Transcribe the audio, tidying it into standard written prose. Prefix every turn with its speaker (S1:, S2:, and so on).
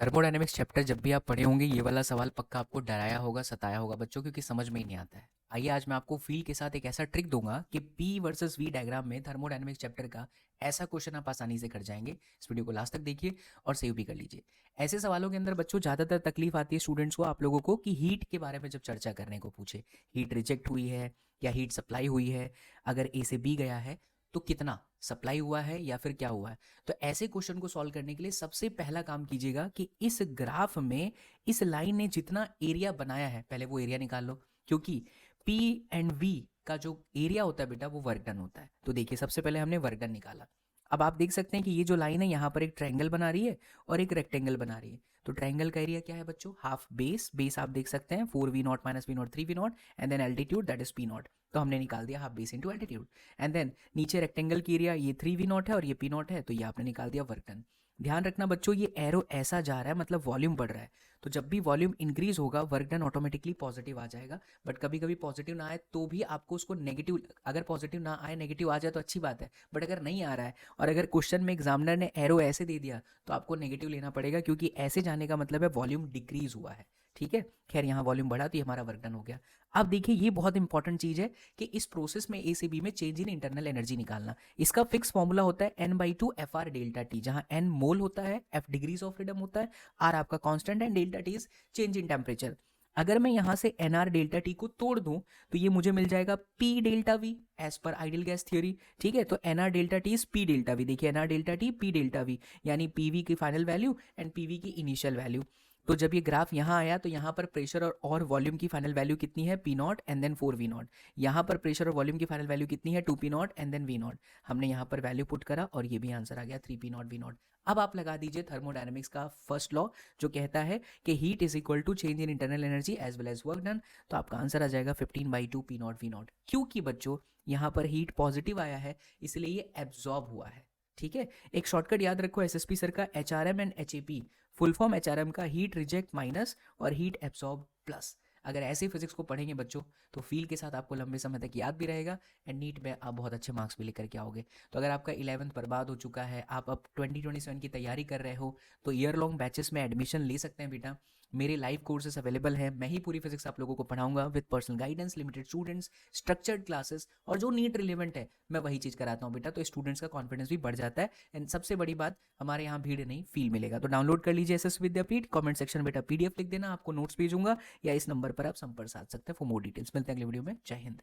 S1: Thermodynamics chapter जब भी आप पढ़े होंगे ये वाला सवाल पक्का आपको डराया होगा, सताया होगा बच्चों, क्योंकि समझ में ही नहीं आता है। आइए आज मैं आपको फील के साथ एक ऐसा ट्रिक दूंगा कि पी वर्सेस वी डायग्राम में थर्मोडायनेमिक्स चैप्टर का ऐसा क्वेश्चन आप आसानी से कर जाएंगे। इस वीडियो को लास्ट तक देखिए और सेव भी कर लीजिए। ऐसे सवालों के अंदर बच्चों ज़्यादातर तकलीफ आती है स्टूडेंट्स को, आप लोगों को, कि हीट के बारे में जब चर्चा करने को पूछे, हीट रिजेक्ट हुई है या हीट सप्लाई हुई है, अगर ए से बी गया है तो कितना सप्लाई हुआ है या फिर क्या हुआ है। तो ऐसे क्वेश्चन को सॉल्व करने के लिए सबसे पहला काम कीजिएगा कि इस ग्राफ में इस लाइन ने जितना एरिया बनाया है पहले वो एरिया निकाल लो, क्योंकि पी एंड वी का जो एरिया होता है बेटा वो वर्क डन होता है। तो देखिए सबसे पहले हमने वर्क डन निकाला। अब आप देख सकते हैं कि ये जो लाइन है यहाँ पर एक ट्रायंगल बना रही है और एक रेक्टेंगल बना रही है। तो ट्रायंगल का एरिया क्या है बच्चों? हाफ बेस, बेस आप देख सकते हैं 4v0 minus v0 3v0 and then altitude that is p0। तो हमने निकाल दिया half base into altitude. And then नीचे रेक्टेंगल की एरिया ये 3v0 है और ये p0 है, तो ये आपने निकाल दिया वर्क डन। ध्यान रखना बच्चों, ये एरो ऐसा जा रहा है मतलब वॉल्यूम बढ़ रहा है। तो जब भी वॉल्यूम इंक्रीज होगा वर्क डन ऑटोमेटिकली पॉजिटिव आ जाएगा। बट कभी कभी पॉजिटिव ना आए तो भी आपको उसको नेगेटिव, अगर पॉजिटिव ना आए नेगेटिव आ जाए तो अच्छी बात है। बट अगर नहीं आ रहा है और अगर क्वेश्चन में एग्जामिनर ने एरो ऐसे दे दिया तो आपको नेगेटिव लेना पड़ेगा, क्योंकि ऐसे जाने का मतलब है वॉल्यूम डिक्रीज हुआ है। ठीक है, खैर यहाँ वॉल्यूम बढ़ा तो ये हमारा वर्क डन हो गया। अब देखिए ये बहुत इंपॉर्टेंट चीज है कि इस प्रोसेस में ए से बी में चेंज इन इंटरनल एनर्जी निकालना। इसका फिक्स फॉर्मूला होता है n/2 FR डेल्टा टी, जहां n मोल होता है, F डिग्रीज ऑफ फ्रीडम होता है, R आपका constant and delta T is change in temperature. अगर मैं यहां से nr डेल्टा टी को तोड़ दूं तो ये मुझे मिल जाएगा p delta V as per ideal gas theory. ठीक है, तो nr delta T is p delta V. देखिए nr delta T p delta V, यानी pv की फाइनल वैल्यू एंड pv की इनिशियल वैल्यू। तो जब ये ग्राफ यहाँ आया तो यहाँ पर प्रेशर और वॉल्यूम की फाइनल वैल्यू कितनी है? P naught and then 4v0। यहाँ पर प्रेशर और वॉल्यूम की फाइनल वैल्यू कितनी है? 2p0 and then v0। हमने यहाँ पर वैल्यू पुट करा और ये भी आंसर आ गया 3p0 v0। अब आप लगा दीजिए थर्मोडायनेमिक्स का फर्स्ट लॉ जो कहता है कि heat is equal to change in internal energy as well as work done. तो आपका आंसर आ जाएगा 15/2 p0 v0, क्योंकि बच्चों यहाँ पर हीट पॉजिटिव आया है इसलिए ये एब्जॉर्ब हुआ है। ठीक है, एक शॉर्टकट याद रखो एसएसपी सर का, HRM and HAP. Full form HRM का हीट रिजेक्ट माइनस और हीट एब्सॉर्ब प्लस। अगर ऐसे फिजिक्स को पढ़ेंगे बच्चों तो फील के साथ आपको लंबे समय तक याद भी रहेगा एंड नीट में आप बहुत अच्छे मार्क्स भी लेकर के आओगे। तो अगर आपका 11th बर्बाद हो चुका है, आप अब 2027 की तैयारी कर रहे हो, तो ईयर लॉन्ग बैचेस में एडमिशन ले सकते हैं बेटा। मेरे लाइव कोर्सेज अवेलेबल हैं, मैं ही पूरी फिजिक्स आप लोगों को पढ़ाऊंगा with personal guidance, limited students, structured classes, और जो नीट रिलेवेंट है मैं वही चीज़ कराता हूँ बेटा। तो स्टूडेंट्स का कॉन्फिडेंस भी बढ़ जाता है एंड सबसे बड़ी बात, हमारे यहाँ भीड़ नहीं फील मिलेगा। तो डाउनलोड कर लीजिए एसएस विद्यापीठ, कमेंट सेक्शन में बेटा पीडीएफ लिख देना, आपको नोट्स भेजूंगा, या इस नंबर पर आप संपर्क साध सकते हैं फॉर मोर डिटेल्स। मिलते हैं अगले वीडियो में। जय हिंद।